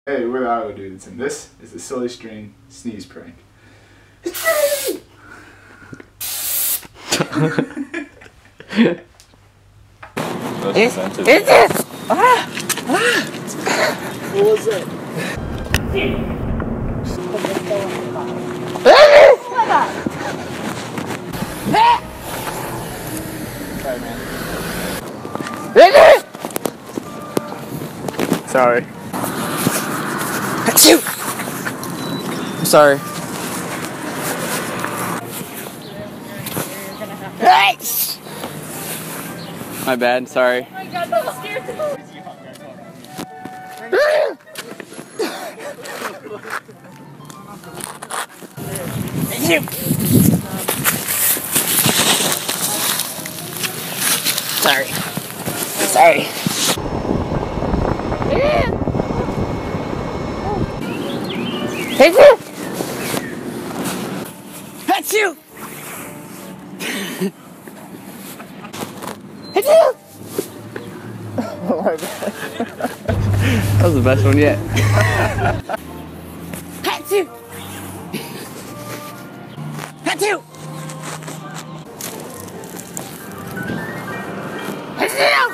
Hey, we're the IowaDudes, and this is the silly string sneeze prank. What was it? Sorry, man. Sorry. Achoo! I'm sorry. My bad, sorry. Oh my god, that scared me. Sorry. Sorry. Achoo! Oh my god. That was the best one yet. Achoo! Achoo! Achoo!